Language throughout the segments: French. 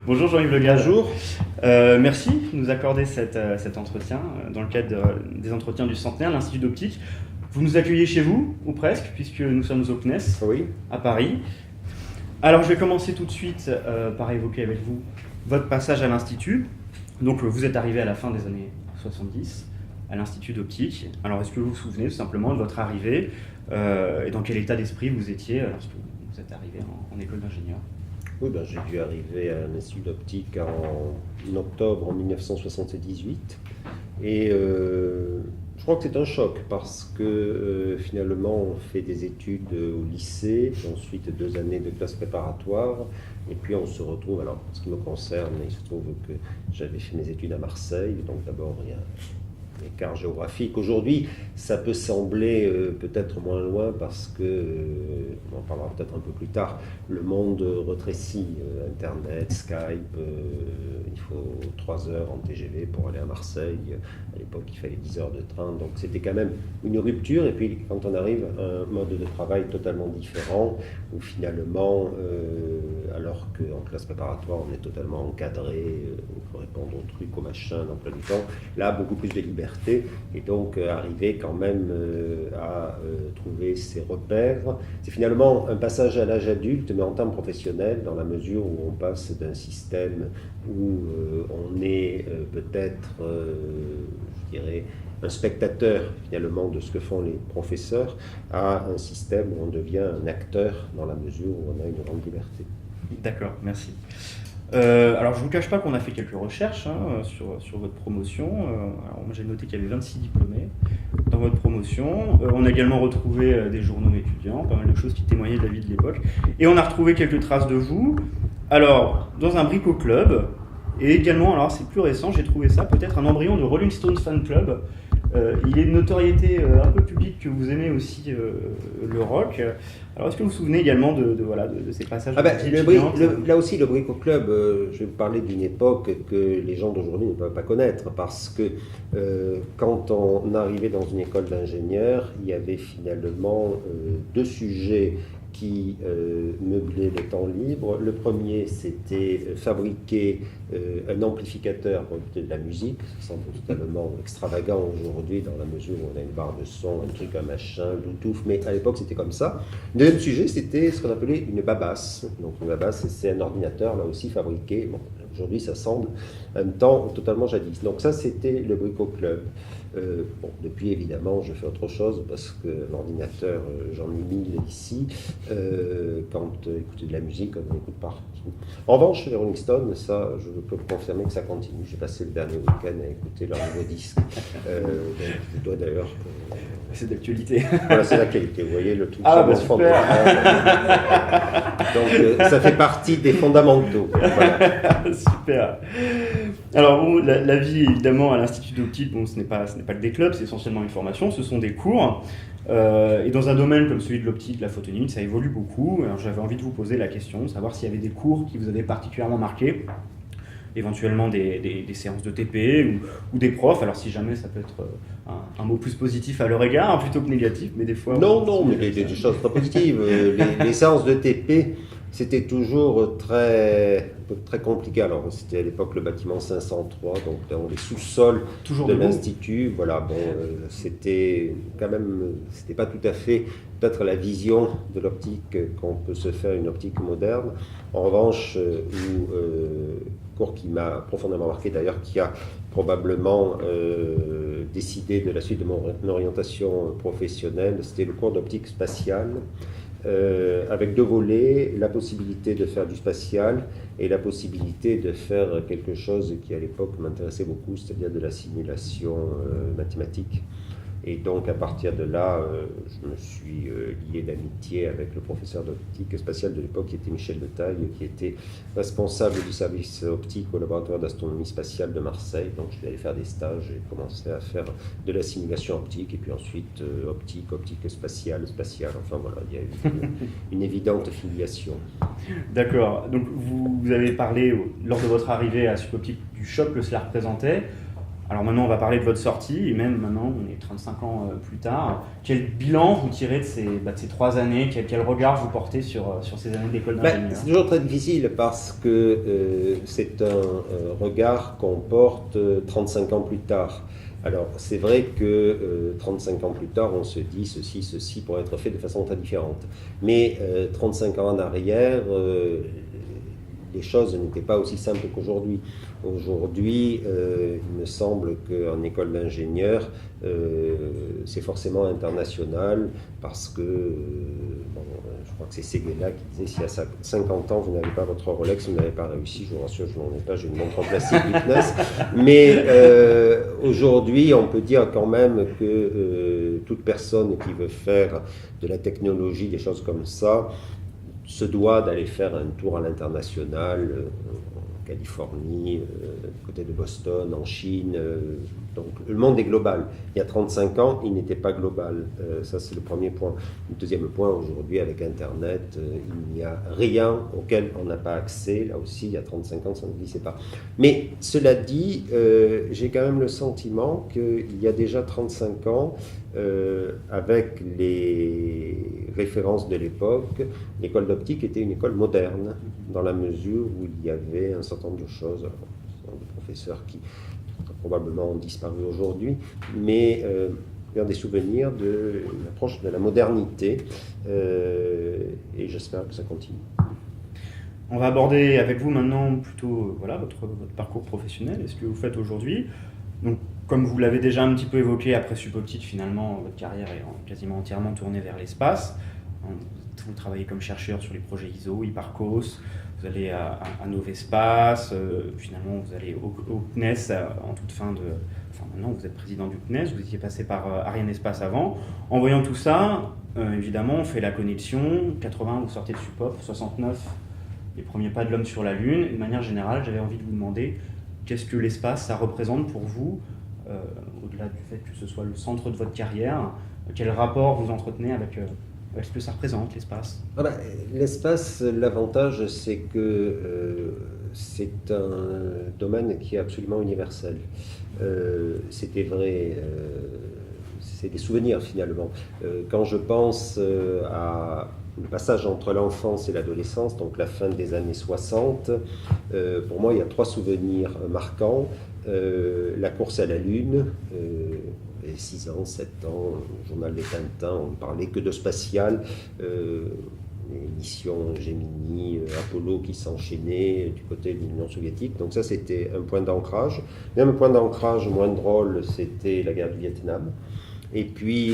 Bonjour Jean-Yves Le Gall. Bonjour. Merci de nous accorder cet entretien dans le cadre des entretiens du centenaire, l'Institut d'Optique. Vous nous accueillez chez vous, ou presque, puisque nous sommes au CNES, Oui. à Paris. Alors je vais commencer tout de suite par évoquer avec vous votre passage à l'Institut. Donc vous êtes arrivé à la fin des années 70 à l'Institut d'Optique. Alors est-ce que vous vous souvenez tout simplement de votre arrivée et dans quel état d'esprit vous étiez lorsque vous êtes arrivé en école d'ingénieur? Oui, j'ai dû arriver à l'Institut d'Optique en octobre 1978. Et je crois que c'est un choc parce que finalement on fait des études au lycée, ensuite 2 années de classe préparatoire, et puis on se retrouve, alors en ce qui me concerne, il se trouve que j'avais fait mes études à Marseille, donc d'abord il y a l'écart géographique. Aujourd'hui, ça peut sembler peut-être moins loin parce que, on en parlera peut-être un peu plus tard, le monde rétrécit, Internet, Skype, il faut 3 heures en TGV pour aller à Marseille. À l'époque, il fallait 10 heures de train, donc c'était quand même une rupture. Et puis, quand on arrive à un mode de travail totalement différent, où finalement, alors qu'en classe préparatoire, on est totalement encadré, on peut répondre aux trucs, aux machins, d'emploi du temps, là, beaucoup plus de liberté, et donc arriver quand même à trouver ses repères. C'est finalement un passage à l'âge adulte, mais en termes professionnels, dans la mesure où on passe d'un système où on est peut-être, je dirais, un spectateur finalement de ce que font les professeurs, à un système où on devient un acteur dans la mesure où on a une grande liberté. D'accord, merci. Alors je ne vous cache pas qu'on a fait quelques recherches sur votre promotion. Alors, moi, j'ai noté qu'il y avait 26 diplômés dans votre promotion. On a également retrouvé des journaux étudiants, pas mal de choses qui témoignaient de la vie de l'époque. Et on a retrouvé quelques traces de vous. Alors, dans un bricot-club, et également, alors c'est plus récent, j'ai trouvé ça, peut-être un embryon de Rolling Stones Fan Club. Il est de notoriété un peu publique que vous aimez aussi le rock. Alors, est-ce que vous vous souvenez également de ces passages Là aussi, le Brico Club, je vais vous parler d'une époque que les gens d'aujourd'hui ne peuvent pas connaître, parce que quand on arrivait dans une école d'ingénieurs, il y avait finalement 2 sujets qui meublaient le temps libre. Le premier, c'était fabriquer un amplificateur pour écouter de la musique. Ça semble totalement extravagant aujourd'hui dans la mesure où on a une barre de son, un truc, un machin, Bluetooth, mais à l'époque c'était comme ça. Le deuxième sujet, c'était ce qu'on appelait une babasse. Donc une babasse, c'est un ordinateur là aussi fabriqué. Bon, aujourd'hui ça semble un temps totalement jadis. Donc ça, c'était le Brico Club. Depuis évidemment je fais autre chose parce que l'ordinateur, j'en ai 1000 ici. Quand écouter de la musique, on écoute partout. En revanche, les Rolling Stones, ça, je peux vous confirmer que ça continue. J'ai passé le dernier week-end à écouter leur nouveau disque. Donc, je dois d'ailleurs. C'est d'actualité. Voilà, c'est d'actualité. Vous voyez le truc. Ah, bah super. Donc, ça fait partie des fondamentaux. Voilà. Super. Alors, bon, la vie, évidemment, à l'Institut d'Optique, bon, ce n'est pas que des clubs, c'est essentiellement une formation, ce sont des cours. Et dans un domaine comme celui de l'optique, la photonie, ça évolue beaucoup. Alors, j'avais envie de vous poser la question, de savoir s'il y avait des cours qui vous avaient particulièrement marqué, éventuellement des séances de TP ou des profs. Alors si jamais ça peut être un mot plus positif à leur égard, plutôt que négatif, mais des fois... Non, mais des choses très positives. Les séances de TP, c'était toujours très compliqué. Alors, c'était à l'époque le bâtiment 503, donc dans les sous-sols de l'Institut. Voilà, bon, c'était quand même, c'était pas tout à fait peut-être la vision de l'optique qu'on peut se faire une optique moderne. En revanche, cours qui m'a profondément marqué d'ailleurs, qui a probablement décidé de la suite de mon orientation professionnelle, c'était le cours d'optique spatiale. Avec 2 volets, la possibilité de faire du spatial et la possibilité de faire quelque chose qui à l'époque m'intéressait beaucoup, c'est-à-dire de la simulation mathématique. Et donc, à partir de là, je me suis lié d'amitié avec le professeur d'optique spatiale de l'époque, qui était Michel Detaille, qui était responsable du service optique au laboratoire d'astronomie spatiale de Marseille. Donc, je suis allé faire des stages et commencé à faire de la simulation optique, et puis ensuite optique spatiale. Enfin, voilà, il y a eu une évidente filiation. D'accord. Donc, vous avez parlé, lors de votre arrivée à Supoptique, du choc que cela représentait. Alors maintenant, on va parler de votre sortie, et même maintenant, on est 35 ans plus tard. Quel bilan vous tirez de ces 3 années? Quel regard vous portez sur ces années d'école d'ingénieur? C'est toujours très difficile parce que c'est un regard qu'on porte 35 ans plus tard. Alors, c'est vrai que 35 ans plus tard, on se dit ceci pourrait être fait de façon très différente. Mais 35 ans en arrière, les choses n'étaient pas aussi simples qu'aujourd'hui. Aujourd'hui, il me semble qu'en école d'ingénieur, c'est forcément international parce que, je crois que c'est Seguela qui disait si à 50 ans vous n'avez pas votre Rolex, vous n'avez pas réussi. Je vous rassure, je n'en ai pas, j'ai une montre en plastique Witness. Mais aujourd'hui, on peut dire quand même que toute personne qui veut faire de la technologie, des choses comme ça, se doit d'aller faire un tour à l'international, en Californie, côté de Boston, en Chine. Donc le monde est global. Il y a 35 ans, il n'était pas global. Ça, c'est le premier point. Le deuxième point, aujourd'hui, avec Internet, il n'y a rien auquel on n'a pas accès. Là aussi, il y a 35 ans, ça n'existait pas. Mais cela dit, j'ai quand même le sentiment qu'il y a déjà 35 ans, avec les références de l'époque, l'école d'optique était une école moderne, dans la mesure où il y avait un certain nombre de choses, des professeurs qui probablement ont disparu aujourd'hui, mais il y a des souvenirs de l'approche de la modernité, et j'espère que ça continue. On va aborder avec vous maintenant plutôt votre parcours professionnel et ce que vous faites aujourd'hui. Donc, comme vous l'avez déjà un petit peu évoqué, après Suboptique, finalement, votre carrière est quasiment entièrement tournée vers l'espace. Vous travaillez comme chercheur sur les projets ISO, Hipparcos, vous allez à Novespace, finalement vous allez au CNES en toute fin de... Enfin maintenant vous êtes président du CNES, vous étiez passé par Arianespace avant. En voyant tout ça, évidemment on fait la connexion, 80 vous sortez de Supop, 69 les premiers pas de l'homme sur la Lune. De manière générale, j'avais envie de vous demander qu'est-ce que l'espace ça représente pour vous, au-delà du fait que ce soit le centre de votre carrière, quel rapport vous entretenez avec ce que ça représente, l'espace? L'espace, l'avantage, c'est que c'est un domaine qui est absolument universel. C'était vrai, c'est des souvenirs finalement. Quand je pense à le passage entre l'enfance et l'adolescence, donc la fin des années 60, pour moi, il y a 3 souvenirs marquants. La course à la Lune, 6 ans, 7 ans, au journal des Tintins, on ne parlait que de spatial, les missions Gemini, Apollo qui s'enchaînaient du côté de l'Union soviétique. Donc ça, c'était un point d'ancrage. Même un point d'ancrage moins drôle, c'était la guerre du Vietnam. Et puis,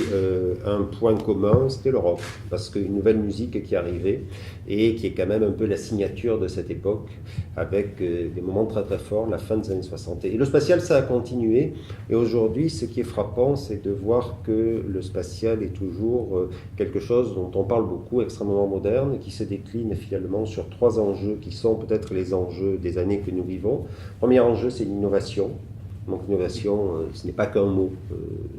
un point commun, c'était l'Europe, parce qu'une nouvelle musique qui arrivait et qui est quand même un peu la signature de cette époque, avec des moments très très forts, la fin des années 60. Et le spatial, ça a continué. Et aujourd'hui, ce qui est frappant, c'est de voir que le spatial est toujours quelque chose dont on parle beaucoup, extrêmement moderne, qui se décline finalement sur 3 enjeux qui sont peut-être les enjeux des années que nous vivons. Le premier enjeu, c'est l'innovation. Donc l'innovation, ce n'est pas qu'un mot.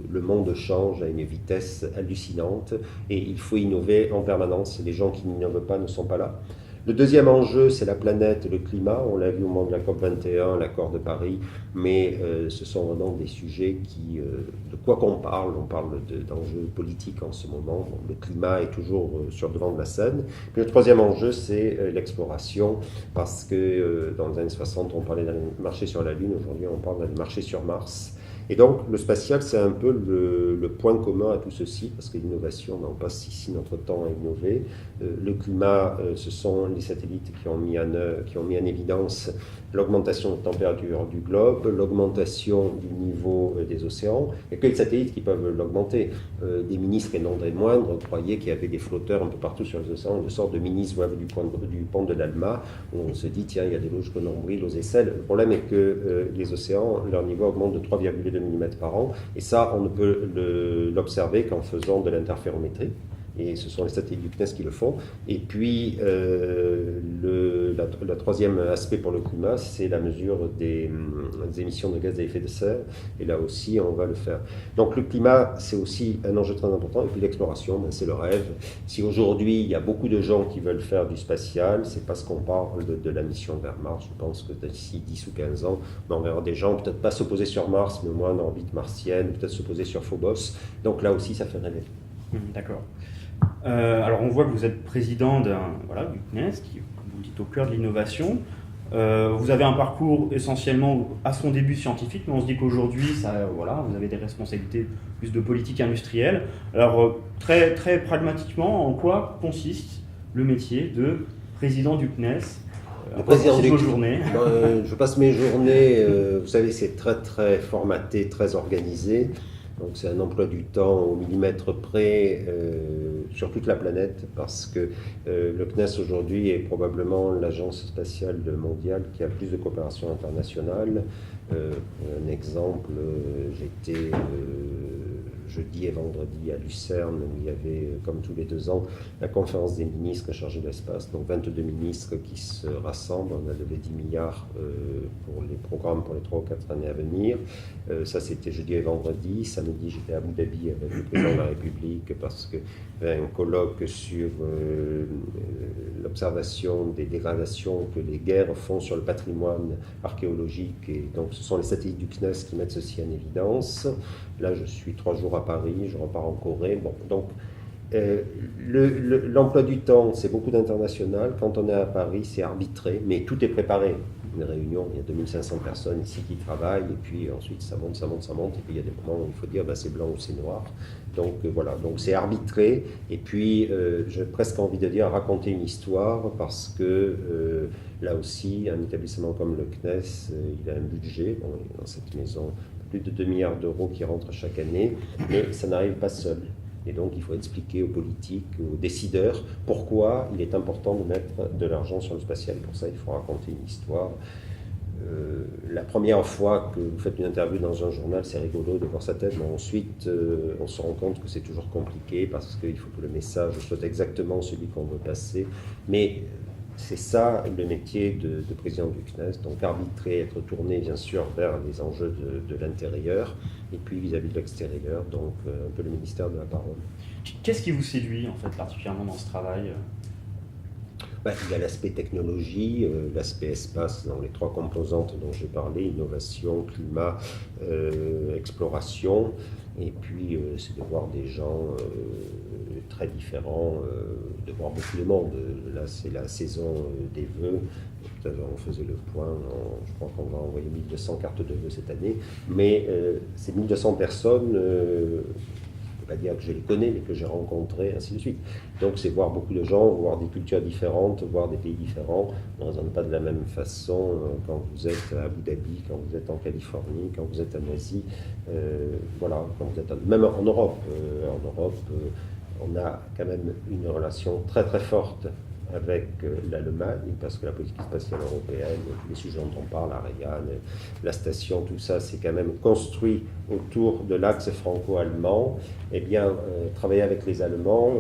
Le monde change à une vitesse hallucinante et il faut innover en permanence. Les gens qui n'innovent pas ne sont pas là. Le deuxième enjeu, c'est la planète, le climat. On l'a vu au moment de la COP21, l'accord de Paris, mais ce sont vraiment des sujets qui, de quoi qu'on parle, on parle d'enjeux politiques en ce moment. Bon, le climat est toujours sur le devant de la scène. Puis le troisième enjeu, c'est l'exploration, parce que dans les années 60, on parlait d'aller marcher sur la Lune, aujourd'hui on parle d'aller marcher sur Mars. Et donc, le spatial, c'est un peu le point commun à tout ceci, parce que l'innovation, on passe ici notre temps à innover. Le climat, ce sont les satellites qui ont mis en évidence l'augmentation de température du globe, l'augmentation du niveau des océans. Il n'y a que les satellites qui peuvent l'augmenter. Des ministres, et non des moindres, croyaient qu'il y avait des flotteurs un peu partout sur les océans, une sorte de mini-zouave du pont de l'Alma, où on se dit, tiens, il y a des louches jusqu'au nombril, aux aisselles. Le problème est que les océans, leur niveau augmente de 3,2 mm par an, et ça, on ne peut l'observer qu'en faisant de l'interférométrie. et ce sont les satellites du CNES qui le font. Et puis, le troisième aspect pour le climat, c'est la mesure des émissions de gaz à effet de serre, et là aussi, on va le faire. Donc le climat, c'est aussi un enjeu très important, et puis l'exploration, ben, c'est le rêve. Si aujourd'hui, il y a beaucoup de gens qui veulent faire du spatial, c'est parce qu'on parle de la mission vers Mars. Je pense que d'ici 10 ou 15 ans, ben, on verra des gens, peut-être pas se poser sur Mars, mais au moins en orbite martienne, peut-être se poser sur Phobos. Donc là aussi, ça fait rêver. D'accord. Alors on voit que vous êtes président du CNES, qui, comme vous dites, au cœur de l'innovation. Vous avez un parcours essentiellement à son début scientifique, mais on se dit qu'aujourd'hui, vous avez des responsabilités plus de politique industrielle. Alors très, très pragmatiquement, en quoi consiste le métier de président du CNES? Le président du journées. Je passe mes journées, vous savez, c'est très très formaté, très organisé. Donc c'est un emploi du temps au millimètre près sur toute la planète, parce que le CNES aujourd'hui est probablement l'agence spatiale mondiale qui a le plus de coopération internationale. Un exemple, j'étais jeudi et vendredi à Lucerne, où il y avait, comme tous les 2 ans, la conférence des ministres chargés de l'espace, donc 22 ministres qui se rassemblent. On a levé 10 milliards pour les programmes pour les 3 ou 4 années à venir. Ça, c'était jeudi et vendredi. Samedi, j'étais à Abu Dhabi avec le président de la République, parce qu'il y avait un colloque sur l'observation des dégradations que les guerres font sur le patrimoine archéologique. Et donc, ce sont les satellites du CNES qui mettent ceci en évidence. Là, je suis 3 jours à Paris, je repars en Corée. Bon, donc, l'emploi du temps, c'est beaucoup d'international. Quand on est à Paris, c'est arbitré, mais tout est préparé. Une réunion, il y a 2500 personnes ici qui travaillent, et puis ensuite ça monte, et puis il y a des moments où il faut dire c'est blanc ou c'est noir. Donc voilà, donc c'est arbitré, et puis j'ai presque envie de dire raconter une histoire, parce que là aussi, un établissement comme le CNES, il a un budget, bon, il y a dans cette maison plus de 2 milliards d'euros qui rentrent chaque année, mais ça n'arrive pas seul. Et donc, il faut expliquer aux politiques, aux décideurs, pourquoi il est important de mettre de l'argent sur le spatial. Pour ça, il faut raconter une histoire. La première fois que vous faites une interview dans un journal, c'est rigolo de voir sa tête, mais ensuite, on se rend compte que c'est toujours compliqué, parce qu'il faut que le message soit exactement celui qu'on veut passer. Mais c'est ça le métier de président du CNES, donc arbitrer, être tourné bien sûr vers les enjeux de l'intérieur, et puis vis-à-vis de l'extérieur, donc un peu le ministère de la parole. Qu'est-ce qui vous séduit en fait particulièrement dans ce travail? Il y a l'aspect technologie, l'aspect espace dans les 3 composantes dont j'ai parlé, innovation, climat, exploration, et puis c'est de voir des gens très différents, de voir beaucoup de monde. Là, c'est la saison des vœux. Tout à l'heure, on faisait le point. Je crois qu'on va envoyer 1200 cartes de vœux cette année. Mais ces 1200 personnes, je ne peux pas dire que je les connais, mais que j'ai rencontrées, ainsi de suite. Donc, c'est voir beaucoup de gens, voir des cultures différentes, voir des pays différents. On ne raisonne pas de la même façon quand vous êtes à Abu Dhabi, quand vous êtes en Californie, quand vous êtes en Asie. Voilà, quand vous êtes même en Europe. On a quand même une relation très très forte avec l'Allemagne, parce que la politique spatiale européenne, les sujets dont on parle, Ariane, la station, tout ça, c'est quand même construit autour de l'axe franco-allemand. Eh bien, travailler avec les Allemands,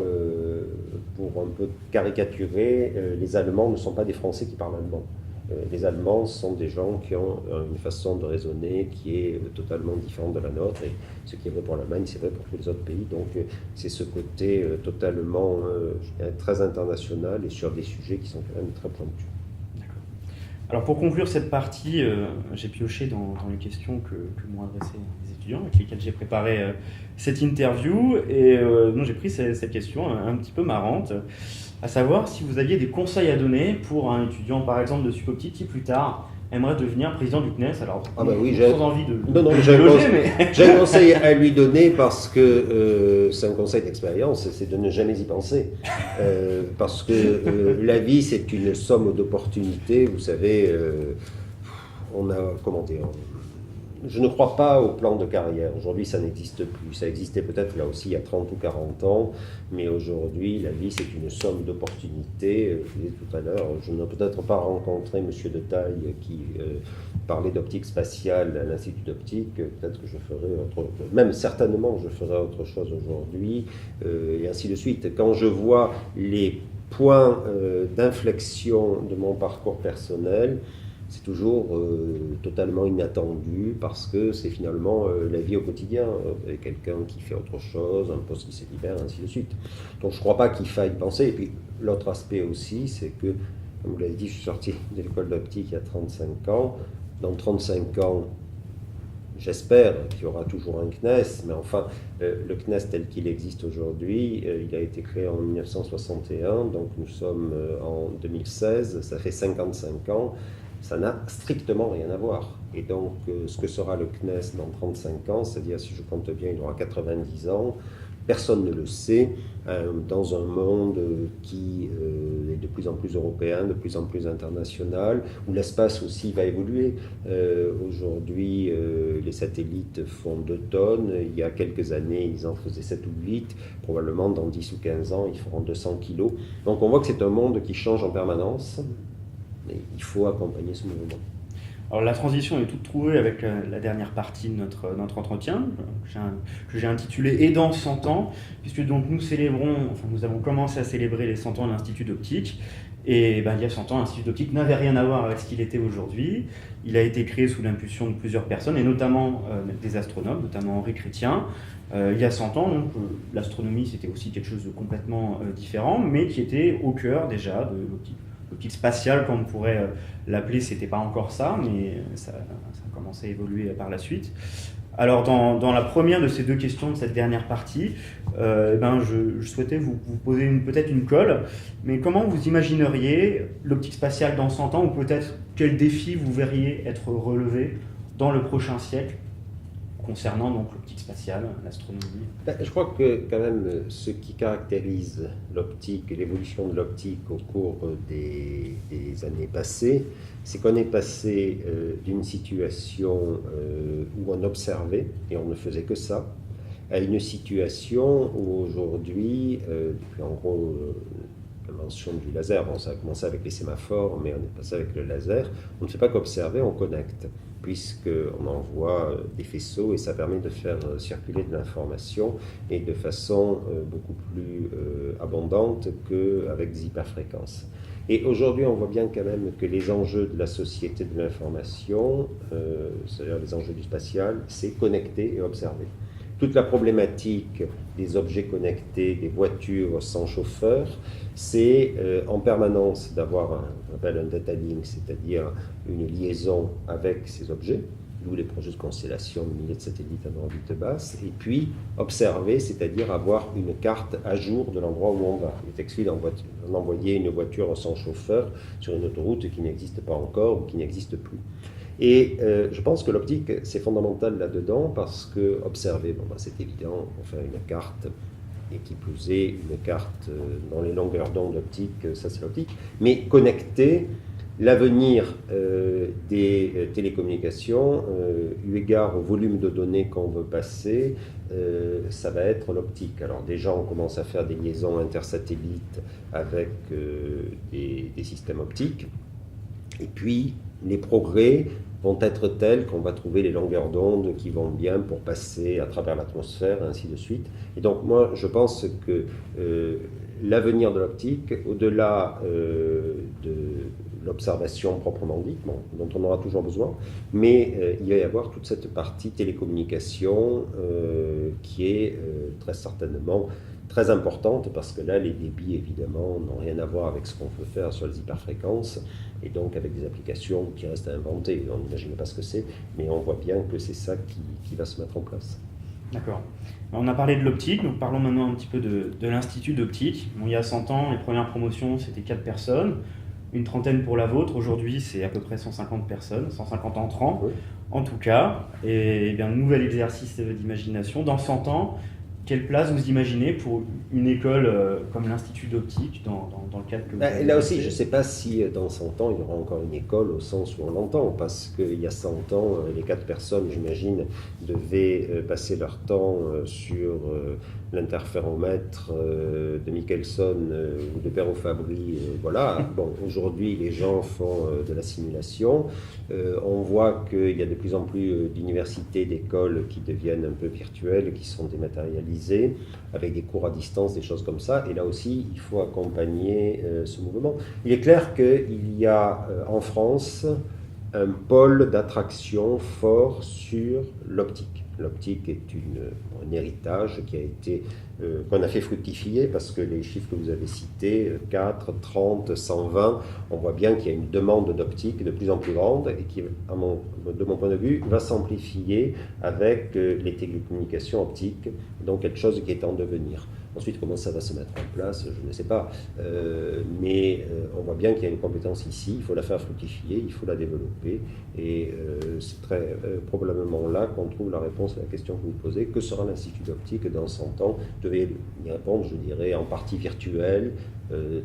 pour un peu caricaturer, les Allemands ne sont pas des Français qui parlent allemand. Les Allemands sont des gens qui ont une façon de raisonner qui est totalement différente de la nôtre, et ce qui est vrai pour l'Allemagne, c'est vrai pour tous les autres pays. Donc c'est ce côté totalement très international, et sur des sujets qui sont quand même très pointus. D'accord. Alors pour conclure cette partie, j'ai pioché dans les questions que m'ont adressées les étudiants avec lesquels j'ai préparé cette interview, et donc j'ai pris cette question un petit peu marrante, à savoir si vous aviez des conseils à donner pour un étudiant, par exemple, de Supopti qui plus tard aimerait devenir président du CNES. Alors, oui, sans envie de j'ai un conseil à lui donner, parce que c'est un conseil d'expérience, c'est de ne jamais y penser. Parce que la vie, c'est une somme d'opportunités. Vous savez, on a, comment dire, je ne crois pas au plan de carrière. Aujourd'hui, ça n'existe plus. Ça existait peut-être là aussi il y a 30 ou 40 ans, mais aujourd'hui, la vie, c'est une somme d'opportunités. Je disais tout à l'heure, je n'ai peut-être pas rencontré M. de Taille qui parlait d'optique spatiale à l'Institut d'optique. Peut-être que je ferai même certainement, je ferai autre chose aujourd'hui, et ainsi de suite. Quand je vois les points d'inflexion de mon parcours personnel, c'est toujours totalement inattendu parce que c'est finalement la vie au quotidien. Quelqu'un qui fait autre chose, un poste qui se libère, ainsi de suite. Donc je ne crois pas qu'il faille penser. Et puis l'autre aspect aussi, c'est que, comme vous l'avez dit, je suis sorti de l'école d'optique il y a 35 ans. Dans 35 ans, j'espère qu'il y aura toujours un CNES, mais enfin, le CNES tel qu'il existe aujourd'hui, il a été créé en 1961, donc nous sommes en 2016, ça fait 55 ans. Ça n'a strictement rien à voir. Et donc, ce que sera le CNES dans 35 ans, c'est-à-dire, si je compte bien, il aura 90 ans, personne ne le sait, dans un monde qui est de plus en plus européen, de plus en plus international, où l'espace aussi va évoluer. Aujourd'hui, les satellites font 2 tonnes, il y a quelques années, ils en faisaient 7 ou 8, probablement dans 10 ou 15 ans, ils feront 200 kilos. Donc on voit que c'est un monde qui change en permanence. Et il faut accompagner ce mouvement. Alors la transition est toute trouvée avec la dernière partie de notre entretien, que j'ai intitulé « Et dans 100 ans », puisque donc nous avons commencé à célébrer les 100 ans de l'Institut d'optique. Et il y a 100 ans, l'Institut d'optique n'avait rien à voir avec ce qu'il était aujourd'hui. Il a été créé sous l'impulsion de plusieurs personnes, et notamment des astronomes, notamment Henri Chrétien. Il y a 100 ans, donc, l'astronomie, c'était aussi quelque chose de complètement différent, mais qui était au cœur déjà de l'optique. L'optique spatiale, comme on pourrait l'appeler, c'était pas encore ça, mais ça a commencé à évoluer par la suite. Alors, dans la première de ces 2 questions de cette dernière partie, je souhaitais vous poser peut-être une colle, mais comment vous imagineriez l'optique spatiale dans 100 ans, ou peut-être quels défis vous verriez être relevés dans le prochain siècle concernant donc l'optique spatiale, l'astronomie? Je crois que quand même ce qui caractérise l'optique et l'évolution de l'optique au cours des années passées, c'est qu'on est passé d'une situation où on observait et on ne faisait que ça, à une situation où aujourd'hui, depuis en gros l'invention du laser, bon, ça a commencé avec les sémaphores, mais on est passé avec le laser, on ne fait pas qu'observer, on connecte, puisqu'on envoie des faisceaux et ça permet de faire circuler de l'information et de façon beaucoup plus abondante qu'avec des hyperfréquences. Et aujourd'hui, on voit bien quand même que les enjeux de la société de l'information, c'est-à-dire les enjeux du spatial, c'est connecter et observer. Toute la problématique des objets connectés, des voitures sans chauffeur, c'est en permanence d'avoir on appelle un data link, c'est-à-dire une liaison avec ces objets, d'où les projets de constellation de milliers de satellites en orbite basse, et puis observer, c'est-à-dire avoir une carte à jour de l'endroit où on va. Il est exclu d'envoyer une voiture sans chauffeur sur une autoroute qui n'existe pas encore ou qui n'existe plus. Et je pense que l'optique, c'est fondamental là-dedans parce que observer, c'est évident, on fait une carte, et qui plus est, une carte dans les longueurs d'onde optiques, ça c'est l'optique, mais connecter l'avenir des télécommunications, eu égard au volume de données qu'on veut passer, ça va être l'optique. Alors déjà, on commence à faire des liaisons intersatellites avec des systèmes optiques, et puis les progrès vont être tels qu'on va trouver les longueurs d'onde qui vont bien pour passer à travers l'atmosphère, et ainsi de suite. Et donc moi, je pense que l'avenir de l'optique, au-delà de l'observation proprement dite, dont on aura toujours besoin, mais il va y avoir toute cette partie télécommunication qui est très certainement très importante, parce que là, les débits, évidemment, n'ont rien à voir avec ce qu'on peut faire sur les hyperfréquences, et donc avec des applications qui restent à inventer. On n'imagine pas ce que c'est, mais on voit bien que c'est ça qui va se mettre en place. D'accord. On a parlé de l'optique, donc parlons maintenant un petit peu de l'Institut d'optique. Bon, il y a 100 ans, les premières promotions, c'était 4 personnes, une trentaine pour la vôtre. Aujourd'hui, c'est à peu près 150 personnes, 150 entrants, oui. En tout cas. Et bien, nouvel exercice d'imagination. Dans 100 ans, quelle place vous imaginez pour une école comme l'Institut d'optique dans le cadre que vous avez Là aussi, lancé? je ne sais pas si dans 100 ans, il y aura encore une école au sens où on l'entend, parce qu'il y a 100 ans, les 4 personnes, j'imagine, devaient passer leur temps sur l'interféromètre de Michelson ou de Perrot-Fabry. Voilà. Bon, aujourd'hui, les gens font de la simulation. On voit qu'il y a de plus en plus d'universités, d'écoles qui deviennent un peu virtuelles, qui sont dématérialisées, avec des cours à distance, des choses comme ça. Et là aussi, il faut accompagner ce mouvement. Il est clair qu'il y a en France un pôle d'attraction fort sur l'optique. L'optique est un héritage qui a été, qu'on a fait fructifier, parce que les chiffres que vous avez cités, 4, 30, 120, on voit bien qu'il y a une demande d'optique de plus en plus grande et qui, de mon point de vue, va s'amplifier avec les télécommunications optiques, donc quelque chose qui est en devenir. Ensuite, comment ça va se mettre en place, je ne sais pas. Mais on voit bien qu'il y a une compétence ici, il faut la faire fructifier, il faut la développer. Et c'est très probablement là qu'on trouve la réponse à la question que vous posez. Que sera l'Institut d'optique dans 100 ans? Je devais y répondre, je dirais, en partie virtuelle,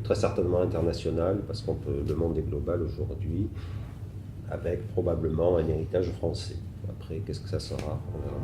très certainement internationale, parce que le monde est global aujourd'hui, avec probablement un héritage français. Après, qu'est-ce que ça sera? On verra.